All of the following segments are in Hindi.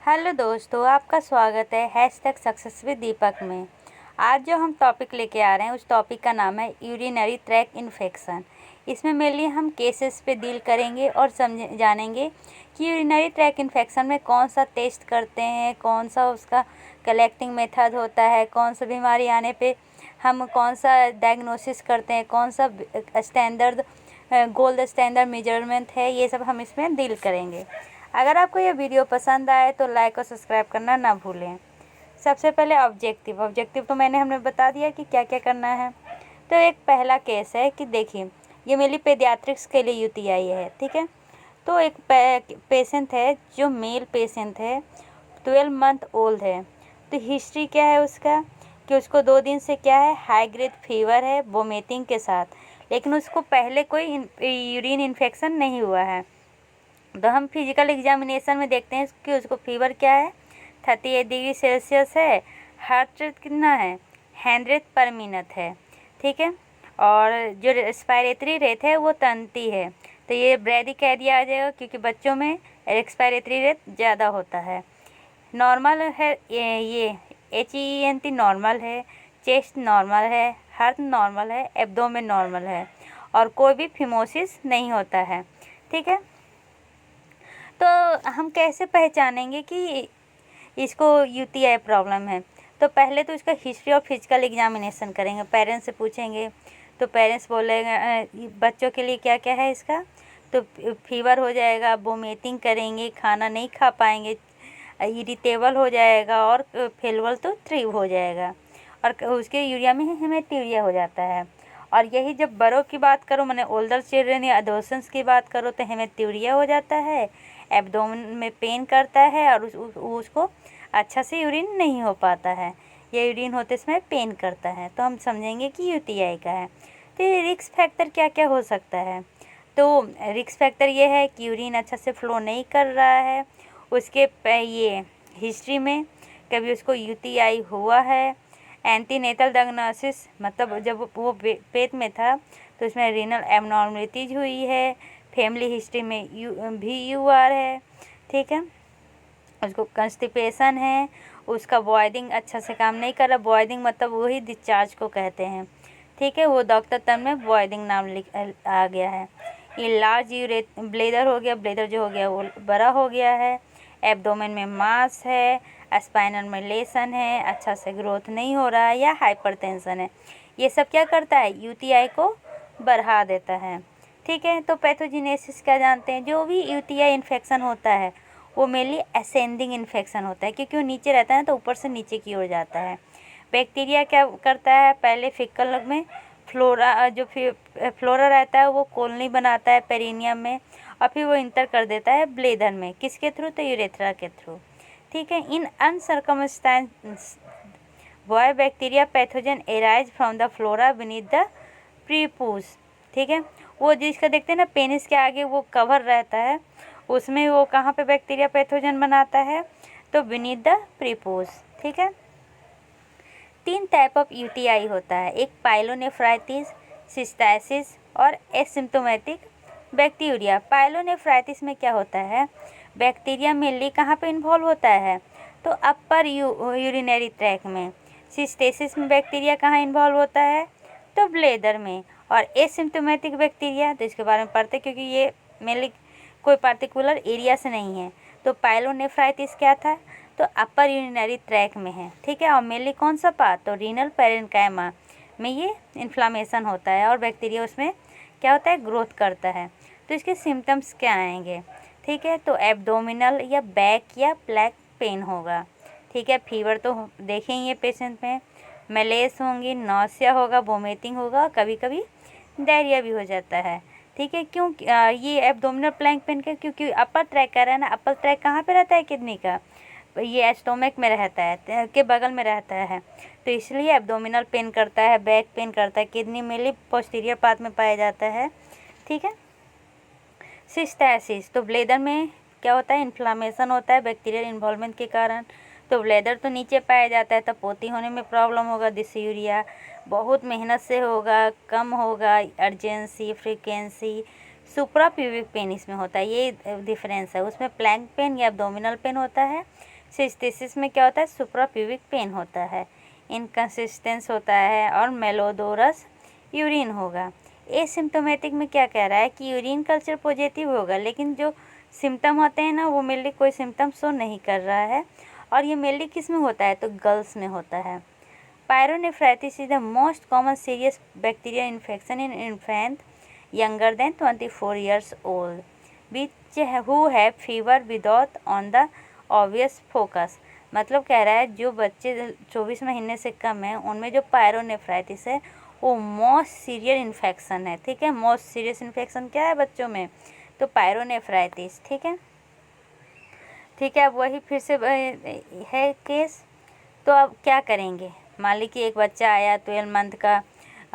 हेलो दोस्तों, आपका स्वागत है #सक्सेस विद दीपक में। आज जो हम टॉपिक लेके आ रहे हैं उस टॉपिक का नाम है यूरिनरी ट्रैक इन्फेक्शन। इसमें मेनली हम केसेस पे डील करेंगे और जानेंगे कि यूरिनरी ट्रैक इन्फेक्शन में कौन सा टेस्ट करते हैं, कौन सा उसका कलेक्टिंग मेथड होता है, कौन सा बीमारी आने पे हम कौन सा डायग्नोसिस करते हैं, कौन सा स्टैंडर्ड गोल्ड स्टैंडर्ड मेजरमेंट है। ये सब हम इसमें डील करेंगे। अगर आपको यह वीडियो पसंद आए तो लाइक और सब्सक्राइब करना ना भूलें। सबसे पहले ऑब्जेक्टिव तो हमने बता दिया कि क्या क्या करना है। तो एक पहला केस है कि देखिए, ये मेरी पेडियाट्रिक्स के लिए यूटीआई है, ठीक है। तो एक पेशेंट है जो मेल पेशेंट है, 12 मंथ ओल्ड है। तो हिस्ट्री क्या है उसका कि उसको 2 दिन से क्या है, हाई ग्रेड फीवर है वोमिटिंग के साथ, लेकिन उसको पहले कोई यूरिन इन्फेक्शन नहीं हुआ है। तो हम फिजिकल एग्जामिनेशन में देखते हैं कि उसको फीवर क्या है, 38 डिग्री सेल्सियस है, हार्ट रेट कितना है, 100 पर मिनट है, ठीक है। और जो रेस्पिरेटरी रेट है वो 30 है। तो ये ब्रैडिकार्डिया आ जाएगा क्योंकि बच्चों में रेस्पिरेटरी रेट ज़्यादा होता है। नॉर्मल है ये HENT नॉर्मल है, चेस्ट नॉर्मल है, हार्ट नॉर्मल है, एब्डोमेन नॉर्मल है और कोई भी फिमोसिस नहीं होता है, ठीक है। तो हम कैसे पहचानेंगे कि इसको यूटीआई प्रॉब्लम है? तो पहले तो इसका हिस्ट्री और फिजिकल एग्जामिनेशन करेंगे, पेरेंट्स से पूछेंगे। तो पेरेंट्स बोलेंगे बच्चों के लिए क्या क्या है इसका, तो फीवर हो जाएगा, वोमिटिंग करेंगे, खाना नहीं खा पाएंगे, इरिटेबल हो जाएगा और फेलवल तो ट्रिव हो जाएगा और उसके यूरिया में हेमेटूरिया हो जाता है। और यही जब बड़ों की बात करो, मैंने ओल्डर चिल्ड्रन या अडोसेंस की बात करो, तो हेमेटूरिया हो जाता है, एब्डोमेन में पेन करता है और उसको अच्छा से यूरिन नहीं हो पाता है, या यूरिन होते समय पेन करता है। तो हम समझेंगे कि यूटीआई का है। तो ये रिस्क फैक्टर क्या क्या हो सकता है? तो रिस्क फैक्टर ये है कि यूरिन अच्छा से फ्लो नहीं कर रहा है, उसके ये हिस्ट्री में कभी उसको यूटीआई हुआ है, एंटीनेटल डायग्नोसिस मतलब जब वो पेट में था तो उसमें रीनल एबनॉर्मलिटीज हुई है, फैमिली हिस्ट्री में VUR है, ठीक है। उसको कंस्टिपेशन है, उसका वॉइडिंग अच्छा से काम नहीं कर रहा। वॉइडिंग मतलब वही डिस्चार्ज को कहते हैं, ठीक है। वो डॉक्टर टर्म में वॉइडिंग नाम आ गया है। ये लार्ज ब्लेडर हो गया, ब्लेडर जो हो गया वो बड़ा हो गया है, एब्डोमेन में मास है, स्पाइनल में लेसन है, अच्छा से ग्रोथ नहीं हो रहा है, या हाइपरटेंशन है। ये सब क्या करता है, यूटीआई को बढ़ा देता है, ठीक है। तो पैथोजेनेसिस क्या जानते हैं, जो भी यूटीआई इन्फेक्शन होता है वो मेनली असेंडिंग इन्फेक्शन होता है, क्योंकि वो नीचे रहता है तो ऊपर से नीचे की ओर जाता है। बैक्टीरिया क्या करता है, पहले फिकल में फ्लोरा जो फ्लोरा रहता है वो कॉलोनी बनाता है पेरिनियम में, और फिर वो इंटर कर देता है ब्लेडर में, किसके थ्रू, तो यूरेथ्रा के थ्रू, ठीक है। In uncircumcised boy bacteria pathogen arise from the flora beneath the prepuce, ठीक है। वो जिसका देखते हैं ना पेनिस के आगे वो कवर रहता है, उसमें वो कहाँ पे बैक्टीरिया पैथोजन बनाता है, तो बीनीथ द प्रीपूस, ठीक है। 3 टाइप ऑफ यूटीआई होता है, एक पाइलोनेफ्राइटिस, सिस्टाइसिस और एसिम्प्टोमेटिक बैक्टीरिया। पाइलोनेफ्राइटिस में क्या होता है, बैक्टीरिया मेनली कहाँ पे इन्वॉल्व होता है, तो अपर यूरिनरी ट्रैक में। सिस्टेसिस में बैक्टीरिया कहाँ इन्वॉल्व होता है, तो ब्लेडर में। और एसिम्प्टोमेटिक बैक्टीरिया, तो इसके बारे में पढ़ते क्योंकि ये मेनली कोई पार्टिकुलर एरिया से नहीं है। तो पाइलोनेफ्राइटिस क्या था, तो अपर यूरिनरी ट्रैक में है, ठीक है। और मेनली कौन सा पार्ट, तो रीनल पैरेन्काइमा में ये इन्फ्लामेशन होता है और बैक्टीरिया उसमें क्या होता है, ग्रोथ करता है। तो इसके सिम्टम्स क्या आएंगे, ठीक है, तो एब्डोमिनल या बैक या ब्लैक पेन होगा, ठीक है। फीवर तो देखेंगे पेशेंट में, मलेस होंगी, नौसिया होगा, वोमिटिंग होगा, कभी कभी डायरिया भी हो जाता है, ठीक है। क्यों ये एब्डोमिनल ब्लैक पेन का, क्योंकि अपर ट्रैक कर रहा है ना, अपर ट्रैक कहाँ पे रहता है, किडनी का, ये स्टोमक में रहता है, के बगल में रहता है, तो इसलिए एब्डोमिनल पेन करता है, बैक पेन करता है। किडनी मेनली पोस्टीरियर पार्ट में पाया जाता है, ठीक है। सिस्टैसिस, तो ब्लेडर में क्या होता है, इन्फ्लामेशन होता है बैक्टीरियल इन्वॉल्वमेंट के कारण। तो ब्लेडर तो नीचे पाया जाता है, तो पोती होने में प्रॉब्लम होगा, डिसयूरिया बहुत मेहनत से होगा, कम होगा, अर्जेंसी, फ्रीक्वेंसी, सुप्रा प्यूबिक पेन इसमें होता है, ये डिफरेंस है। उसमें प्लैंक पेन या एब्डोमिनल पेन होता है, सिस्टेसिस में क्या होता है, सुप्राप्यूबिक पेन होता है, इनकंसिस्टेंस होता है और मेलोडोरस यूरिन होगा। एसिम्प्टोमेटिक में क्या कह रहा है कि यूरिन कल्चर पॉजिटिव होगा, लेकिन जो सिम्टम होते हैं ना वो मेनली कोई सिम्टम शो नहीं कर रहा है, और ये मेनली किस में होता है, तो गर्ल्स में होता है। Pyelonephritis is the most common serious bacterial infection in infant younger than 24 years old, which who have fever without on the obvious focus। मतलब कह रहा है जो बच्चे 24 महीने से कम हैं उनमें जो पायरोनेफ्राइटिस है वो मोस्ट सीरियस इन्फेक्शन है। ठीक है, मोस्ट सीरियस इन्फेक्शन क्या है बच्चों में, तो पायरोनेफ्राइटिस। ठीक है, ठीक है। अब वही फिर से है केस। तो अब क्या करेंगे, मान ली कि एक बच्चा आया 12 मंथ का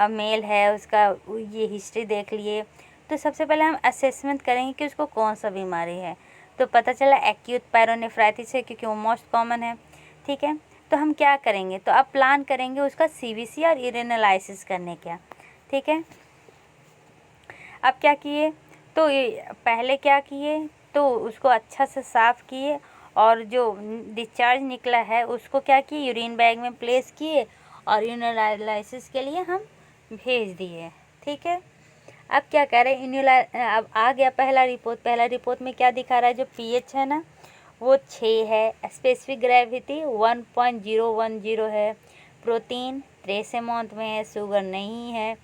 मेल है, उसका ये हिस्ट्री देख लिए, तो सबसे पहले हम असेसमेंट करेंगे कि उसको कौन सा बीमारी है। तो पता चला एक्यूट पायरोनेफ्राइटिस है क्योंकि वो मोस्ट कॉमन है। ठीक है, तो हम क्या करेंगे, तो अब प्लान करेंगे उसका सीवीसी और यूरिनालाइसिस करने का। ठीक है, अब क्या किए, तो पहले क्या किए, तो उसको अच्छा से साफ़ किए और जो डिस्चार्ज निकला है उसको क्या किए, यूरिन बैग में प्लेस किए और यूरिनालाइसिस के लिए हम भेज दिए। ठीक है, अब क्या कह रहे हैं, अब आ गया पहला रिपोर्ट में क्या दिखा रहा है, जो पीएच है ना वो 6 है, स्पेसिफिक ग्रेविटी 1.010 है, प्रोटीन ट्रेस अमाउंट में है, शुगर नहीं है,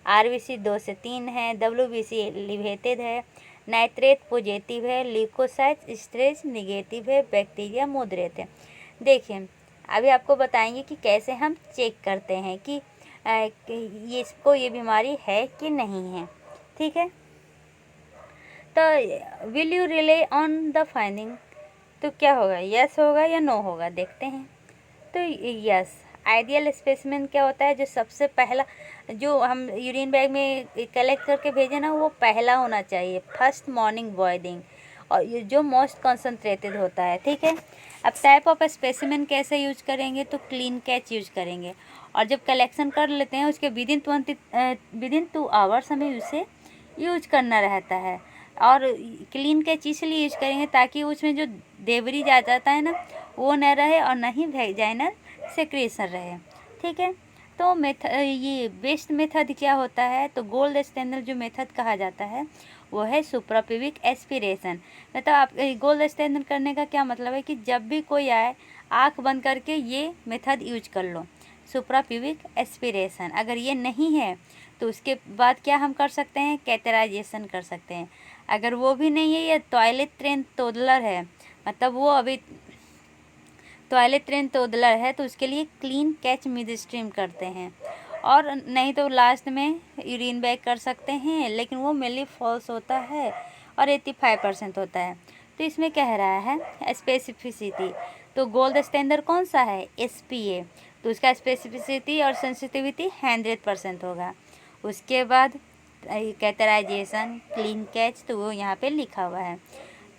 आरबीसी 2 से 3 है, डब्ल्यूबीसी एलिवेटेड है, नाइट्रेट पॉजिटिव है, ल्यूकोसाइट स्ट्रेस निगेटिव है, बैक्टीरिया मॉडरेट है। देखिए अभी आपको बताएंगे कि कैसे हम चेक करते हैं कि ये बीमारी है कि नहीं है। ठीक है, तो will you relay on the finding, तो क्या होगा, यस होगा या नो होगा, देखते हैं। तो यस, आइडियल स्पेसिमेन क्या होता है, जो सबसे पहला जो हम यूरिन बैग में कलेक्ट करके भेजे ना वो पहला होना चाहिए, फर्स्ट मॉर्निंग बॉइलिंग, और ये जो मोस्ट कंसंट्रेटेड होता है। ठीक है, अब टाइप ऑफ स्पेसिमेन कैसे यूज करेंगे, तो क्लीन कैच यूज करेंगे, और जब कलेक्शन कर लेते हैं उसके विदिन 2 आवर्स हमें उसे यूज करना रहता है। और क्लीन कैच इसलिए यूज करेंगे ताकि उसमें जो डेबरी जा जाता है ना वो न रहे और न ही वैजाइनल सेक्रेशन रहे। ठीक है, तो ये बेस्ट मेथड क्या होता है, तो गोल्ड स्टैंडर्ड जो मेथड कहा जाता है वो है सुप्राप्यूबिक एस्पिरेशन। मतलब आप गोल्ड स्टैंडर्ड करने का क्या मतलब है कि जब भी कोई आए आँख बंद करके ये मेथड यूज कर लो, सुप्राप्यूबिक एस्पिरेशन। अगर ये नहीं है तो उसके बाद क्या हम कर सकते हैं, कैथेराइजेशन कर सकते हैं। अगर वो भी नहीं है या टॉयलेट ट्रेन टोडलर है, मतलब वो अभी टॉयलेट ट्रेन टोडलर है, तो उसके लिए क्लीन कैच मिड स्ट्रीम करते हैं, और नहीं तो लास्ट में यूरिन बैग कर सकते हैं, लेकिन वो मेनली फॉल्स होता है और 85% होता है। तो इसमें कह रहा है स्पेसिफिसिटी, तो गोल्ड स्टैंडर्ड कौन सा है, SPA, तो उसका स्पेसिफिसिटी और सेंसिटिविटी 100% होगा। उसके बाद कैथेराइजेशन, क्लीन कैच, तो वो यहाँ पे लिखा हुआ है।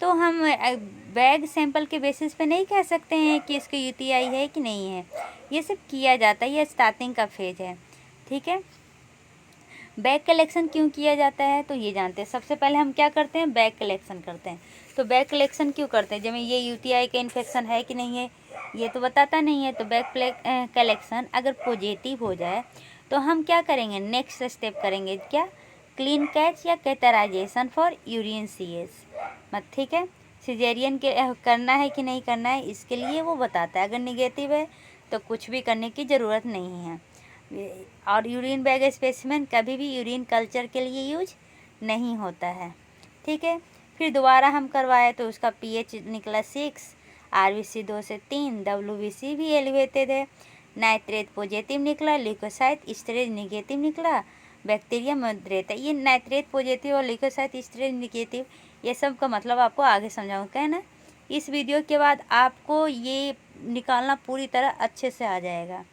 तो हम बैग सैंपल के बेसिस पे नहीं कह सकते हैं कि इसको UTI है कि नहीं है, ये सब किया जाता है, ये स्टार्टिंग का फेज है। ठीक है, बैग कलेक्शन क्यों किया जाता है, तो ये जानते हैं। सबसे पहले हम क्या करते हैं, बैग कलेक्शन करते हैं। तो बैग कलेक्शन क्यों करते हैं, जब ये UTI का इन्फेक्शन है कि नहीं है ये तो बताता नहीं है। तो बैग कलेक्शन अगर पॉजिटिव हो जाए तो हम क्या करेंगे, नेक्स्ट स्टेप करेंगे क्या, क्लीन कैच या कैथेराइजेशन फॉर यूरिन CS। मत ठीक है, सिजेरियन के करना है कि नहीं करना है इसके लिए वो बताता है। अगर निगेटिव है तो कुछ भी करने की ज़रूरत नहीं है। और यूरिन बैग स्पेसिमेन कभी भी यूरिन कल्चर के लिए यूज नहीं होता है। ठीक है, फिर दोबारा हम करवाए तो उसका pH निकला 6, RBC 2 से 3, WBC भी एलिवेटेड है, नाइट्रेट पॉजिटिव निकला, ल्यूकोसाइट स्टेरेज निगेटिव निकला, बैक्टीरिया मॉडरेट है। ये नाइट्रेट पॉजिटिव और ल्यूकोसाइट स्टेरेज निगेटिव ये सब का मतलब आपको आगे समझाऊँ, क्या है ना। इस वीडियो के बाद आपको ये निकालना पूरी तरह अच्छे से आ जाएगा।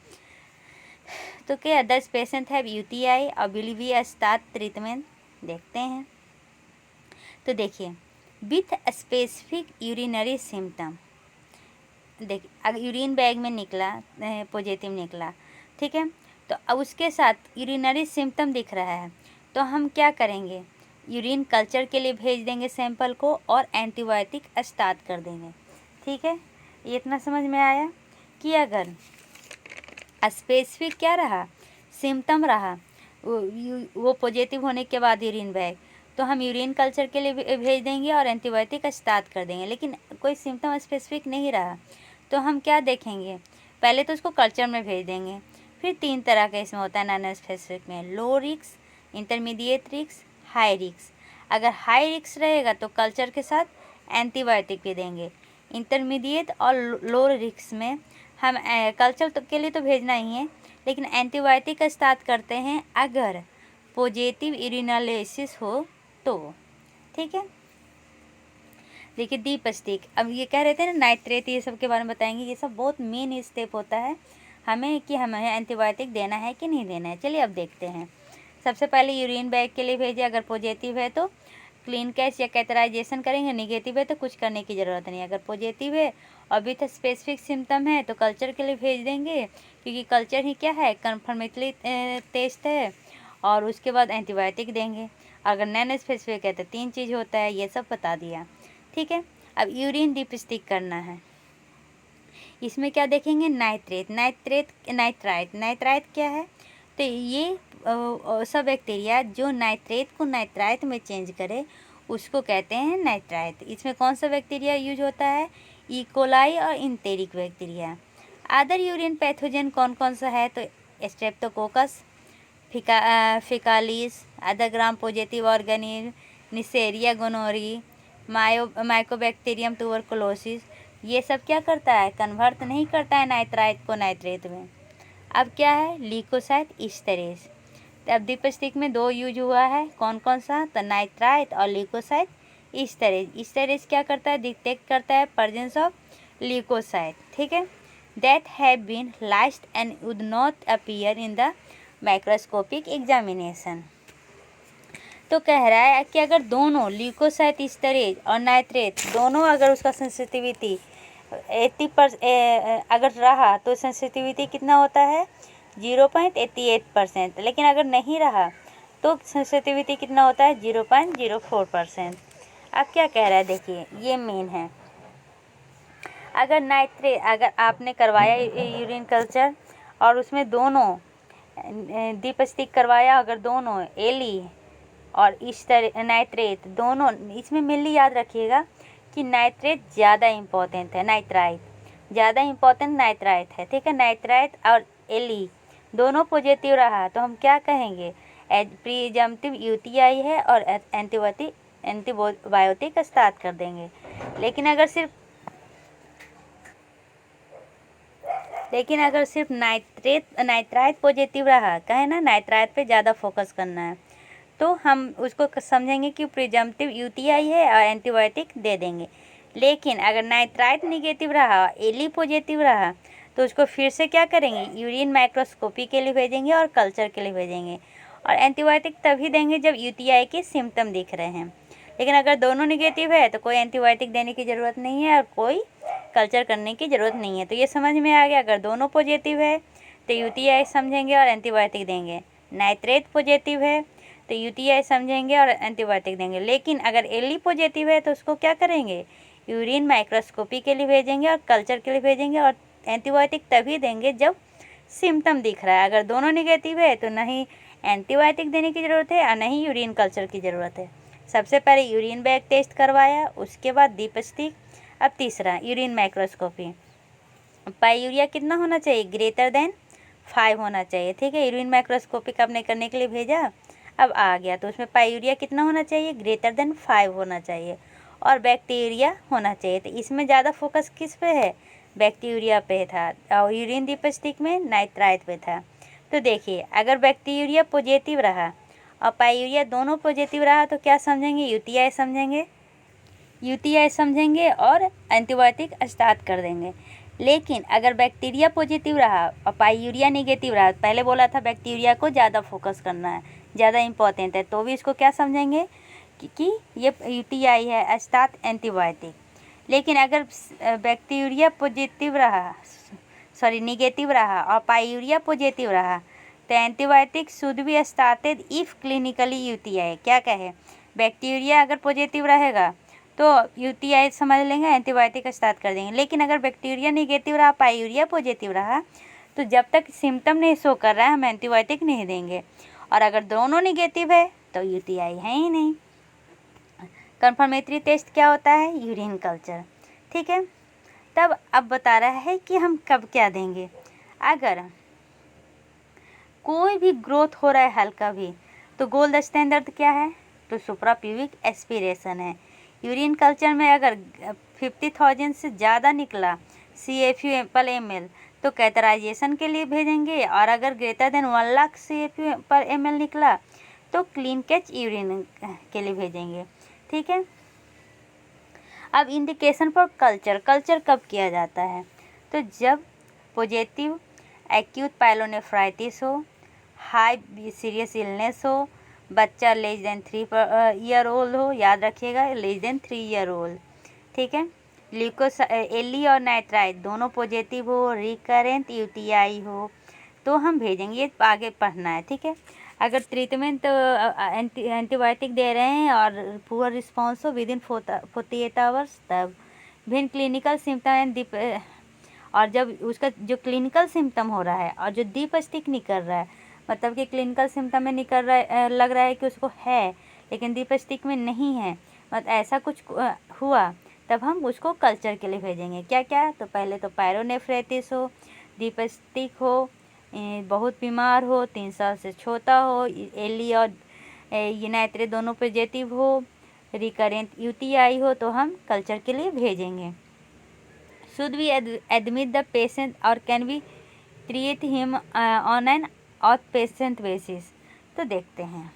तो क्या दस पेशेंट है UTI और विल बी स्टार्ट ट्रीटमेंट, देखते हैं। तो देखिए विथ स्पेसिफिक यूरिनरी सिम्टम, देखिए अगर यूरिन बैग में निकला पॉजिटिव निकला, ठीक है, तो अब उसके साथ यूरिनरी सिम्टम दिख रहा है तो हम क्या करेंगे, यूरिन कल्चर के लिए भेज देंगे सैंपल को और एंटीबायोटिक स्टार्ट कर देंगे। ठीक है, ये इतना समझ में आया कि अगर स्पेसिफिक क्या रहा, सिम्टम रहा, वो पॉजिटिव होने के बाद यूरिन बैग, तो हम यूरिन कल्चर के लिए भेज देंगे और एंटीबायोटिक स्टार्ट कर देंगे। लेकिन कोई सिम्टम स्पेसिफिक नहीं रहा तो हम क्या देखेंगे, पहले तो उसको कल्चर में भेज देंगे। फिर 3 तरह का इसमें होता है नॉन स्पेसिफिक में, लो रिक्स, इंटरमीडिएट रिक्स, हाई रिक्स। अगर हाई रिक्स रहेगा तो कल्चर के साथ एंटीबायोटिक भी देंगे। इंटरमीडिएट और लो रिक्स में हम कल्चर के लिए तो भेजना ही है, लेकिन एंटीबायोटिक स्टार्ट करते हैं अगर पॉजिटिव यूरिनालिसिस हो तो। ठीक है, देखिए दीपस्टिक, अब ये कह रहे थे ना नाइट्रेट, ये सब के बारे में बताएंगे। ये सब बहुत मेन स्टेप होता है हमें कि हमें एंटीबायोटिक देना है कि नहीं देना है। चलिए अब देखते हैं। सबसे पहले यूरिन बैग के लिए भेजिए, अगर पॉजिटिव है तो क्लीन कैच या कैथराइजेशन करेंगे, निगेटिव है तो कुछ करने की ज़रूरत नहीं। अगर पॉजिटिव है और अभी तक स्पेसिफिक सिम्टम है तो कल्चर के लिए भेज देंगे, क्योंकि कल्चर ही क्या है, कन्फर्मेटरी टेस्ट है, और उसके बाद एंटीबायोटिक देंगे। अगर नॉन स्पेसिफिक है तो 3 चीज़ होता है, ये सब बता दिया। ठीक है, अब यूरिन डिपस्टिक करना है। इसमें क्या देखेंगे, नाइट्राइट क्या है, तो ये सब बैक्टीरिया जो नाइट्रेट को नाइट्राइट में चेंज करे उसको कहते हैं नाइट्राइट। इसमें कौन सा बैक्टीरिया यूज होता है, ई कोलाई और enteric bacteria. Other urine pathogen कौन कौन सा है, तो streptococcus, faecalis, other gram positive organism, Neisseria gonorrhoeae, mycobacterium tuberculosis. ये सब क्या करता है, कन्वर्ट नहीं करता है नाइट्राइट को नाइट्रेट में। अब क्या है, ल्यूकोसाइट ईस्टरेज। तो अब डिपस्टिक में 2 यूज हुआ है, कौन कौन सा, तो नाइट्राइट और ल्यूकोसाइट ईस्टरेज। ईस्टरेज क्या करता है, डिटेक्ट करता है प्रेजेंस ऑफ ल्यूकोसाइट, ठीक है, that have been last and would not appear in the microscopic examination. तो कह रहा है कि अगर दोनों ल्यूकोसाइट ईस्टरेज और नाइट्रेट दोनों अगर उसका सेंसिटिविटी 80% अगर रहा तो सेंसिटिविटी कितना होता है, 0.88%। लेकिन अगर नहीं रहा तो सेंसिटिविटी कितना होता है, 0.04%। अब क्या कह रहा है, देखिए ये मेन है। अगर आपने करवाया यूरिन कल्चर और उसमें दोनों डिपस्टिक करवाया, अगर दोनों एली और नाइट्रेट दोनों, इसमें मेनली याद रखिएगा कि नाइट्रेट ज़्यादा इम्पोर्टेंट है, नाइट्राइट ज़्यादा इम्पोर्टेंट नाइट्राइट है। ठीक है, नाइट्राइट और एली दोनों पॉजिटिव रहा तो हम क्या कहेंगे, प्रिजम्पटिव यूटीआई है और एंटीबायोटिक स्टार्ट कर देंगे। लेकिन अगर सिर्फ नाइट्राइट पॉजिटिव रहा, कहे ना नाइट्राइट पे ज़्यादा फोकस करना है, तो हम उसको समझेंगे कि प्रिजम्पटिव यूटीआई है और एंटीबायोटिक दे देंगे। लेकिन अगर नाइट्राइट निगेटिव रहा, एली पॉजिटिव रहा, तो उसको फिर से क्या करेंगे, यूरिन माइक्रोस्कोपी के लिए भेजेंगे और कल्चर के लिए भेजेंगे, और एंटीबायोटिक तभी देंगे जब यूटीआई के सिम्टम दिख रहे हैं। लेकिन अगर दोनों निगेटिव है तो कोई एंटीबायोटिक देने की ज़रूरत नहीं है और कोई कल्चर करने की ज़रूरत नहीं है। तो ये समझ में आ गया, अगर दोनों पॉजिटिव है तो यूटीआई समझेंगे और एंटीबायोटिक देंगे, नाइट्रेट पॉजिटिव है तो यूटीआई समझेंगे और एंटीबायोटिक देंगे। लेकिन अगर एली पॉजिटिव है तो उसको क्या करेंगे, यूरिन माइक्रोस्कोपी के लिए भेजेंगे और कल्चर के लिए भेजेंगे, और एंटीबायोटिक तभी देंगे जब सिम्टम दिख रहा है। अगर दोनों निगेटिव है तो नहीं एंटीबायोटिक देने की ज़रूरत है और नहीं यूरिन कल्चर की ज़रूरत है। सबसे पहले यूरिन बैग टेस्ट करवाया, उसके बाद डिपस्टिक, अब तीसरा यूरिन माइक्रोस्कोपी। पाईयूरिया कितना होना चाहिए, ग्रेटर देन 5 होना चाहिए। ठीक है, यूरिन माइक्रोस्कोपी आपने करने के लिए भेजा, अब आ गया तो उसमें पाईयूरिया कितना होना चाहिए, ग्रेटर देन 5 होना चाहिए, और बैक्टीरिया होना चाहिए। तो इसमें ज़्यादा फोकस किस पे है, बैक्टीरिया पे था, और यूरिन डिपस्टिक में नाइट्राइट पे था। तो देखिए अगर बैक्टीरिया पॉजिटिव रहा और पाईयूरिया दोनों पॉजिटिव रहा तो क्या समझेंगे, यूटीआई समझेंगे और एंटीबायोटिक स्टार्ट कर देंगे। लेकिन अगर बैक्टीरिया पॉजिटिव रहा और पाईयूरिया नेगेटिव रहा, पहले बोला था बैक्टीरिया को ज़्यादा फोकस करना है, ज़्यादा इम्पोर्टेंट है, तो भी इसको क्या समझेंगे कि ये यूटीआई है, स्टार्ट एंटीबायोटिक। लेकिन अगर बैक्टीरिया पॉजिटिव रहा, निगेटिव रहा और पाईयूरिया पॉजिटिव रहा, तो antibiotic should be started if clinically UTI. क्या कहे, बैक्टीरिया अगर पॉजिटिव रहेगा तो यूटीआई समझ लेंगे, एंटीबायोटिक स्टार्ट कर देंगे। लेकिन अगर बैक्टीरिया निगेटिव रहा, पायूरिया पॉजिटिव रहा, तो जब तक सिम्टम नहीं शो कर रहा है हम एंटीबायोटिक नहीं देंगे। और अगर दोनों निगेटिव है तो यूटीआई है ही नहीं। कंफर्मेटरी टेस्ट क्या होता है? यूरिन कल्चर, ठीक है। तब अब बता रहा है कि हम कब क्या देंगे। अगर कोई भी ग्रोथ हो रहा है हल्का भी, तो गोल्ड स्टैंडर्ड क्या है? तो सुप्राप्यूबिक एस्पिरेशन है। यूरिन कल्चर में अगर 50,000 से ज़्यादा निकला CFU पर ml तो कैथराइजेशन के लिए भेजेंगे, और अगर ग्रेटर देन 1 लाख CFU पर ml निकला तो क्लीन कैच यूरिन के लिए भेजेंगे, ठीक है। अब इंडिकेशन फॉर कल्चर कब किया जाता है? तो जब पॉजिटिव एक्यूट पायलोनेफ्राइटिस हो, हाई सीरियस इलनेस हो, बच्चा लेस देन 3 ईयर ओल्ड हो, याद रखिएगा लेस देन 3 ईयर ओल्ड, ठीक है। एली और नाइट्राइड दोनों पॉजिटिव हो, रिकरेंट यूटीआई हो तो हम भेजेंगे। ये आगे पढ़ना है, ठीक है। अगर ट्रीटमेंट एंटीबायोटिक दे रहे हैं और पुअर रिस्पॉन्स हो विदिन 48 आवर्स, तब भिन्न क्लिनिकल सिम्टम एंड और जब उसका जो क्लिनिकल सिम्टम हो रहा है और जो डीप स्टिक निकल रहा है, मतलब कि क्लिनिकल सिम्टम में निकल रहा है, लग रहा है कि उसको है लेकिन डीप स्टिक में नहीं है, मतलब ऐसा कुछ हुआ, तब हम उसको कल्चर के लिए भेजेंगे। क्या क्या? तो पहले तो पायरोनेफ्राइटिस हो, डीप स्टिक हो, बहुत बीमार हो, 3 साल से छोटा हो, एली और यूनाइट्रेट दोनों पॉजिटिव हो, रिकरेंट यूटीआई हो तो हम कल्चर के लिए भेजेंगे। Should we admit the patient और can we treat him on an out patient basis? तो देखते हैं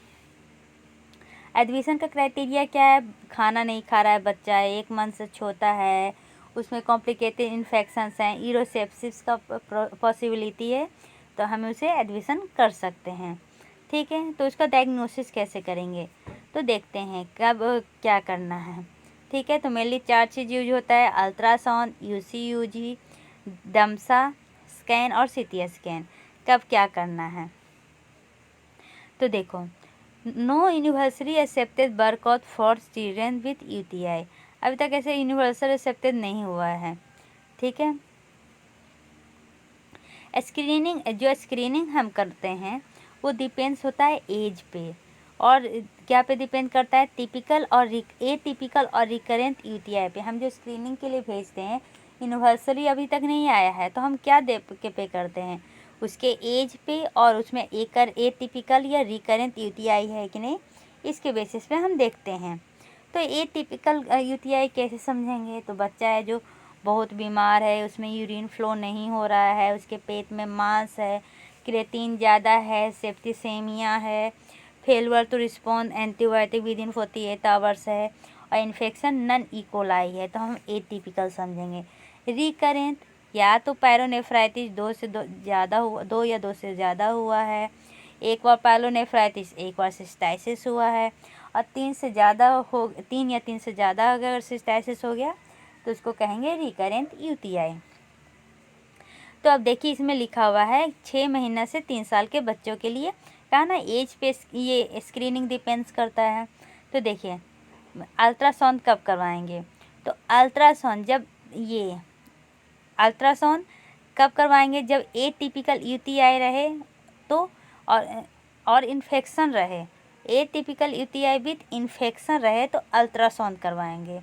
एडमिशन का क्राइटेरिया क्या है। खाना नहीं खा रहा है बच्चा, 1 मंथ से छोटा है, उसमें कॉम्प्लिकेटेड इन्फेक्शंस हैं, यूरोसेप्सिस का पॉसिबिलिटी है, तो हम उसे एडमिशन कर सकते हैं, ठीक है। तो उसका डायग्नोसिस कैसे करेंगे? तो देखते हैं कब क्या करना है, ठीक है। तो मेनली 4 चीज़ यूज होता है, अल्ट्रासाउंड, UCUG, दमसा स्कैन और CT स्कैन। कब क्या करना है? तो देखो, no universally accepted workout for children with UTI, अभी तक ऐसे यूनिवर्सल एक्सेप्टेड नहीं हुआ है, ठीक है। स्क्रीनिंग हम करते हैं वो डिपेंड्स होता है एज पे, और क्या पे डिपेंड करता है? टिपिकल और एटिपिकल और रिकरेंट UTI पे। हम जो स्क्रीनिंग के लिए भेजते हैं यूनिवर्सली अभी तक नहीं आया है, तो हम क्या पे करते हैं? उसके एज पे, और उसमें एटिपिकल या रिकरेंट UTI है कि नहीं, इसके बेसिस पे हम देखते हैं। तो एटिपिकल UTI कैसे समझेंगे? तो बच्चा है जो बहुत बीमार है, उसमें यूरिन फ्लो नहीं हो रहा है, उसके पेट में मांस है, क्रेटीन ज़्यादा है, सेप्टिसेमिया है, failure to respond antibiotic within 48 hours है, और इन्फेक्शन नन इकोलाई है, तो हम एटिपिकल समझेंगे। रिकरेंट या तो पायरोनेफ्राइटिस 2 या 2 से ज़्यादा हुआ है, एक बार पायलोनेफ्राइटिस, एक बार सिस्टाइसिस हुआ है, और 3 या 3 से ज़्यादा अगर सिस्टाइसिस हो गया तो उसको कहेंगे रिकरेंट UTI। तो अब देखिए इसमें लिखा हुआ है 6 महीना से 3 साल के बच्चों के लिए, कहा ना एज पे ये स्क्रीनिंग डिपेंड्स करता है। तो देखिए अल्ट्रासाउंड कब करवाएंगे? तो अल्ट्रासाउंड कब करवाएंगे? जब एटिपिकल UTI रहे तो, और इन्फेक्शन रहे, एटिपिकल UTI विथ इन्फेक्शन रहे तो अल्ट्रासाउंड करवाएंगे।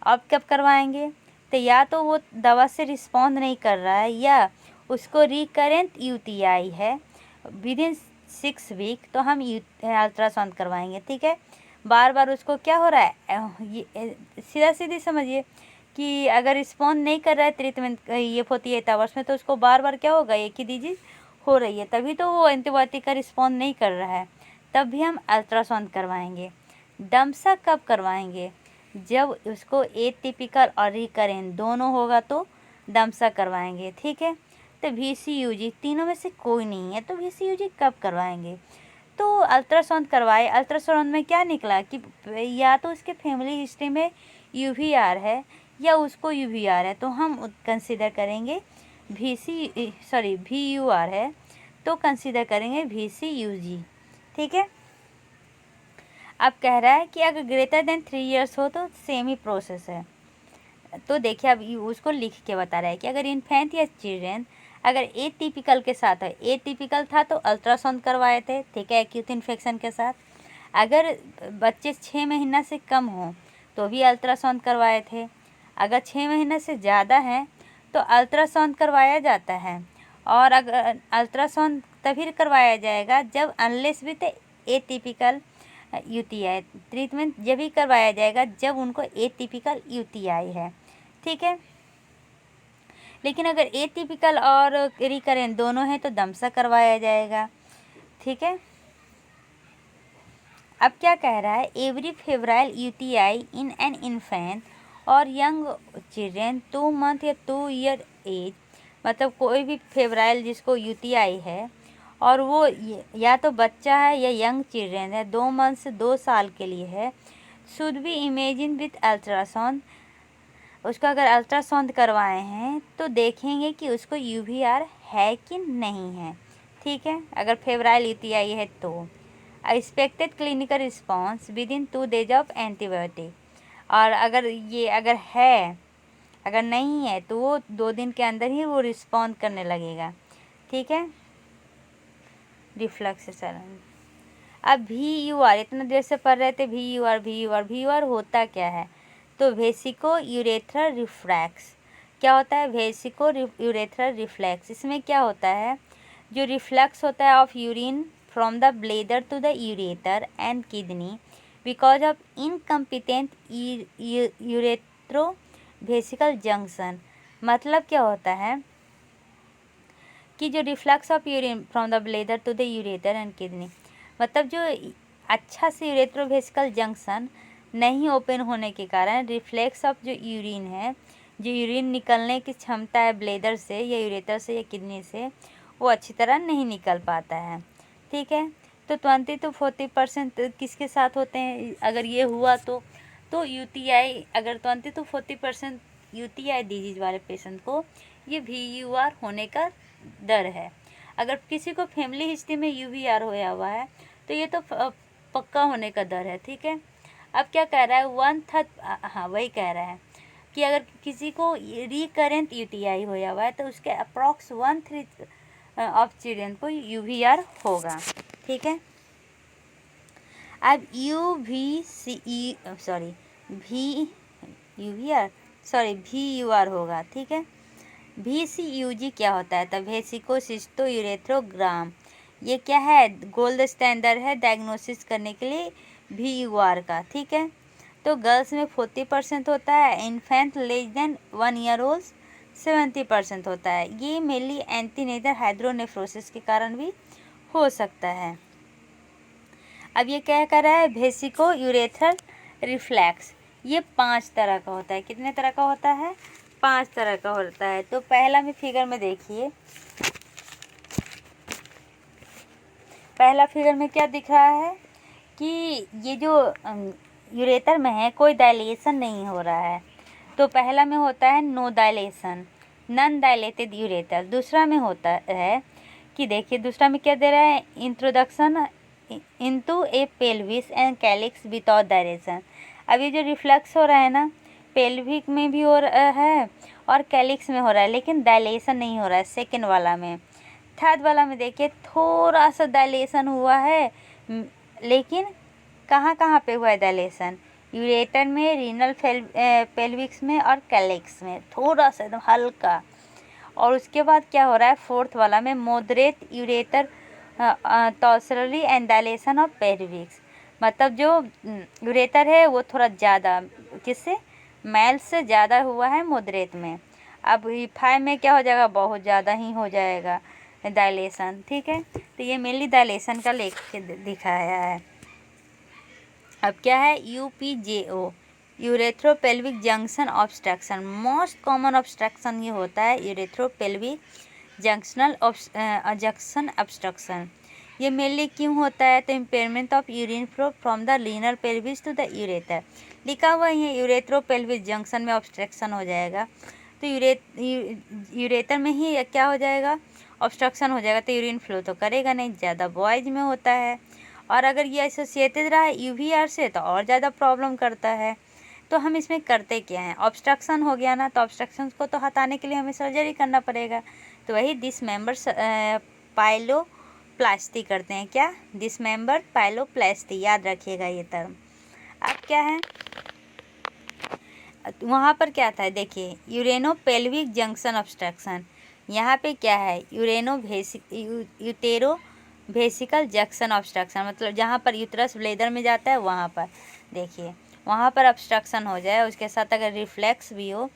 अब कब करवाएंगे? तो या तो वो दवा से रिस्पॉन्ड नहीं कर रहा है, या उसको रिकरेंट UTI है विदिन 6 वीक, तो हम अल्ट्रासाउंड करवाएंगे, ठीक है। बार बार उसको क्या हो रहा है, ये सीधी समझिए कि अगर रिस्पॉन्ड नहीं कर रहा है ट्रीटमेंट ये 48 आवर्स में, तो उसको बार बार क्या होगा, एक ही डिजीज हो रही है, तभी तो वो एंटीबायोटिक का रिस्पॉन्ड नहीं कर रहा है, तब भी हम अल्ट्रासाउंड करवाएंगे। दमसा कब करवाएंगे? जब उसको एटिपिकल और रिकरेंट दोनों होगा तो दमसा करवाएंगे, ठीक है। तो VCUG तीनों में से कोई नहीं है, तो VCUG कब करवाएंगे? तो अल्ट्रासाउंड करवाए। अल्ट्रासाउंड में क्या निकला कि या तो उसके फैमिली हिस्ट्री में UVR है या उसको UVR है, तो हम कंसिडर करेंगे VUR है तो कंसिडर करेंगे VCUG, ठीक है। अब कह रहा है कि अगर ग्रेटर देन 3 इयर्स हो तो सेम ही प्रोसेस है। तो देखिए अब उसको लिख के बता रहा है कि अगर इन्फेंट या चिल्ड्रेन अगर एटिपिकल के साथ है, एटिपिकल था तो अल्ट्रासाउंड करवाए थे, ठीक है, एक्यूट इन्फेक्शन के साथ। अगर बच्चे 6 महीना से कम हो तो भी अल्ट्रासाउंड करवाए थे। अगर 6 महीने से ज़्यादा है तो अल्ट्रासाउंड करवाया जाता है। और अगर अल्ट्रासाउंड तभी करवाया जाएगा जब unless with atypical UTI, treatment जब भी करवाया जाएगा जब उनको एटिपिकल यूटीआई है, ठीक है। लेकिन अगर एटिपिकल और रिकरेंट दोनों हैं तो दमसा करवाया जाएगा, ठीक है। अब क्या कह रहा है, every febrile UTI in an infant और यंग चिल्ड्रेन 2 मंथ या 2 ईयर एज, मतलब कोई भी फेब्राइल जिसको यूटीआई है और वो या तो बच्चा है या यंग चिल्ड्रेन है, 2 मंथ से 2 साल के लिए है, should be imagine with ultrasound. उसका अगर अल्ट्रासाउंड करवाए हैं तो देखेंगे कि उसको यूवीआर है कि नहीं है, ठीक है। अगर फेब्राइल यूटीआई है तो expected clinical response with in 2 days of antibiotic, और अगर है, अगर नहीं है तो वो 2 दिन के अंदर ही वो रिस्पॉन्ड करने लगेगा, ठीक है। रिफ्लक्स चलन। अब VUR इतना देर से पढ़ रहे थे, VUR होता क्या है, तो वेसिको यूरेथ्रल रिफ्लैक्स। क्या होता है वेसिको यूरेथ्रल रिफ्लैक्स, इसमें क्या होता है, जो रिफ्लक्स होता है of urine from the bladder to the ureter and kidney because of incompetent uretero vesical junction. मतलब क्या होता है कि जो reflux of urine from the bladder to the ureter and kidney, मतलब जो अच्छा से यूरेथ्रोवेसिकल जंक्शन नहीं ओपन होने के कारण रिफ्लेक्स ऑफ जो यूरिन है, जो यूरिन निकलने की क्षमता है ब्लेडर से या यूरेटर से या किडनी से, वो अच्छी तरह नहीं निकल पाता है, ठीक है। तो 20 to 40% किसके साथ होते हैं, अगर ये हुआ तो यूटीआई, अगर 20 to 40% यूटीआई डिजीज वाले पेशेंट को ये VUR होने का डर है। अगर किसी को फैमिली हिस्ट्री में UVR होया हुआ है तो ये तो पक्का होने का डर है, ठीक है। अब क्या कह रहा है, 1/3, हाँ वही कह रहा है कि अगर किसी को रिकरेंट यूटीआई होया हुआ है तो उसके अप्रॉक्स 1/3 ऑफ चिल्ड्रन को UVR होगा, ठीक है। अब VUR होगा, ठीक है। VCUG क्या होता है, तो वेसिकोसिस्टो यूरेथ्रोग्राम, ये क्या है, गोल्ड स्टैंडर्ड है डायग्नोसिस करने के लिए VUR का, ठीक है। तो गर्ल्स में 40% होता है, infant less than 1 year old 70% होता है। ये मेनली एंटीनेटल हाइड्रोनेफ्रोसिस के कारण भी हो सकता है। अब ये क्या कर रहा है, वेसिको यूरेथ्रल रिफ्लैक्स, ये 5 तरह का होता है। कितने तरह का होता है, 5 तरह का होता है। तो पहला में फिगर में देखिए, पहला फिगर में क्या दिख रहा है कि ये जो यूरेटर में है कोई डायलेशन नहीं हो रहा है, तो पहला में होता है no dilation, non dilated ureter. दूसरा में होता है कि देखिए दूसरा में क्या दे रहा है, introduction into A pelvis and calyx without dilation. अब ये जो रिफ्लक्स हो रहा है ना, पेल्विक में भी हो रहा है और कैलिक्स में हो रहा है, लेकिन डायलेशन नहीं हो रहा है सेकेंड वाला में। थर्ड वाला में देखिए थोड़ा सा डायलेशन हुआ है, लेकिन कहाँ कहाँ पे हुआ है डायलेशन, यूरेटर में, रीनल पेल्विक्स में और कैलिक्स में, थोड़ा सा एकदम हल्का। और उसके बाद क्या हो रहा है, फोर्थ वाला में moderate ureter tortuosity and dilation of pelvis, मतलब जो यूरेटर है वो थोड़ा ज़्यादा, किससे, मेल से ज़्यादा हुआ है मॉडरेट में। अब 5 में क्या हो जाएगा, बहुत ज़्यादा ही हो जाएगा डायलेशन, ठीक है। तो ये मेनली डायलेशन का लेख के दिखाया है। अब क्या है, UPJO ureteropelvic junction obstruction, most common obstruction ये होता है यूरेथ्रोपेल्विक जंक्शनल जंक्शन ऑब्स्ट्रक्शन। ये मेनली क्यों होता है, तो impairment of urine flow from the renal pelvis to the ureter, लिखा हुआ है यूरेथ्रोपेल्विक जंक्शन में ऑब्स्ट्रक्शन हो जाएगा, तो यूरेटर में ही क्या हो जाएगा, ऑब्स्ट्रक्शन हो जाएगा, तो यूरिन फ्लो तो करेगा नहीं, ज़्यादा बॉयज में होता है। और अगर ये एसोसिएटेड रहा यूवीआर से तो और ज़्यादा प्रॉब्लम करता है। तो हम इसमें करते क्या हैं, ऑब्स्ट्रक्शन हो गया ना, तो ऑब्स्ट्रक्शन को तो हटाने के लिए हमें सर्जरी करना पड़ेगा। तो वही डिसमेंबर पाइलोप्लास्टी करते हैं। क्या, डिसमेंबर पाइलोप्लास्टी, याद रखिएगा ये टर्म। अब क्या है वहाँ पर, क्या था देखिए, यूरेनो पेल्विक जंक्शन ऑब्स्ट्रक्शन। यहाँ पे क्या है, यूटेरो वेसिकल जंक्शन ऑब्स्ट्रक्शन, मतलब जहाँ पर यूट्रस ब्लेडर में जाता है वहाँ पर देखिए, वहाँ पर ऑब्स्ट्रक्शन हो जाए, उसके साथ अगर रिफ्लेक्स भी हो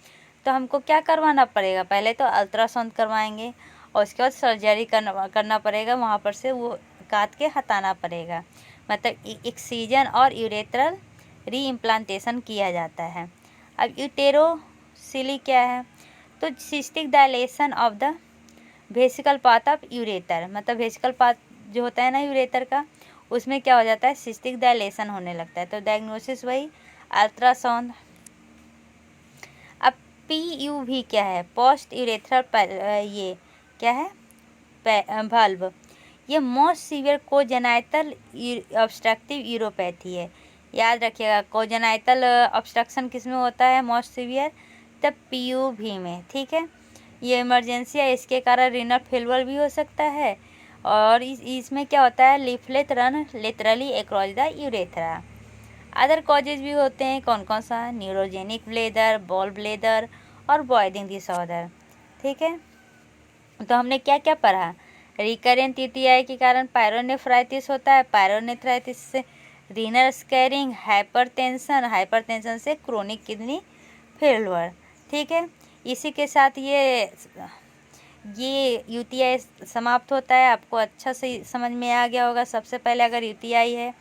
तो हमको क्या करवाना पड़ेगा, पहले तो अल्ट्रासाउंड करवाएंगे और उसके बाद सर्जरी करना पड़ेगा, वहाँ पर से वो काट के हटाना पड़ेगा, मतलब एक्सीजन और यूरेथ्रल रीइम्प्लांटेशन किया जाता है। अब यूटेरोसिली क्या है, तो cystic dilation of the vesicle path of ureter, मतलब वेसिकल पाथ जो होता है ना यूरेटर का, उसमें क्या हो जाता है, सिस्टिक डायलेशन होने लगता है। तो डायग्नोसिस वही अल्ट्रासाउंड। अब PUV क्या है, पोस्ट यूरेथ्रल, ये क्या है, वाल्व। ये मोस्ट सीवियर कोजेनाइटल ऑब्स्ट्रक्टिव यूरोपैथी है। याद रखिएगा, कोजेनाइटल ऑब्स्ट्रक्शन किस में होता है मोस्ट सीवियर, तब PUV में, ठीक है। ये इमरजेंसी है, इसके कारण रीनल फेल्योर भी हो सकता है, और इसमें क्या होता है, leaflet run laterally across the urethra. Other causes भी होते हैं, कौन कौन सा, न्यूरोजेनिक ब्लेडर, बॉल ब्लेडर और बॉयलिंग डिसऑर्डर, ठीक है। तो हमने क्या क्या पढ़ा, रिकरेंट यूटीआई के कारण पायरोनेफ्राइटिस होता है, पायरोनेफ्राइटिस से रीनल स्कैरिंग, हाइपरटेंशन से क्रोनिक किडनी फेल्योर, ठीक है। इसी के साथ ये यूटीआई समाप्त होता है। आपको अच्छा से समझ में आ गया होगा। सबसे पहले अगर यूटीआई है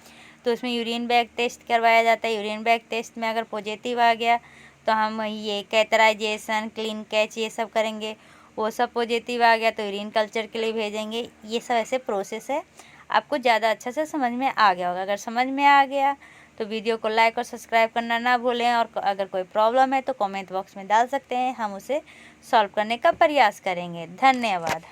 तो उसमें यूरिन बैग टेस्ट करवाया जाता है। यूरिन बैग टेस्ट में अगर पॉजिटिव आ गया तो हम ये कैथराइजेशन, क्लीन कैच ये सब करेंगे। वो सब पॉजिटिव आ गया तो यूरिन कल्चर के लिए भेजेंगे। ये सब ऐसे प्रोसेस है, आपको ज़्यादा अच्छा से समझ में आ गया होगा। अगर समझ में आ गया तो वीडियो को लाइक और सब्सक्राइब करना ना भूलें, और अगर कोई प्रॉब्लम है तो कमेंट बॉक्स में डाल सकते हैं, हम उसे सॉल्व करने का प्रयास करेंगे। धन्यवाद।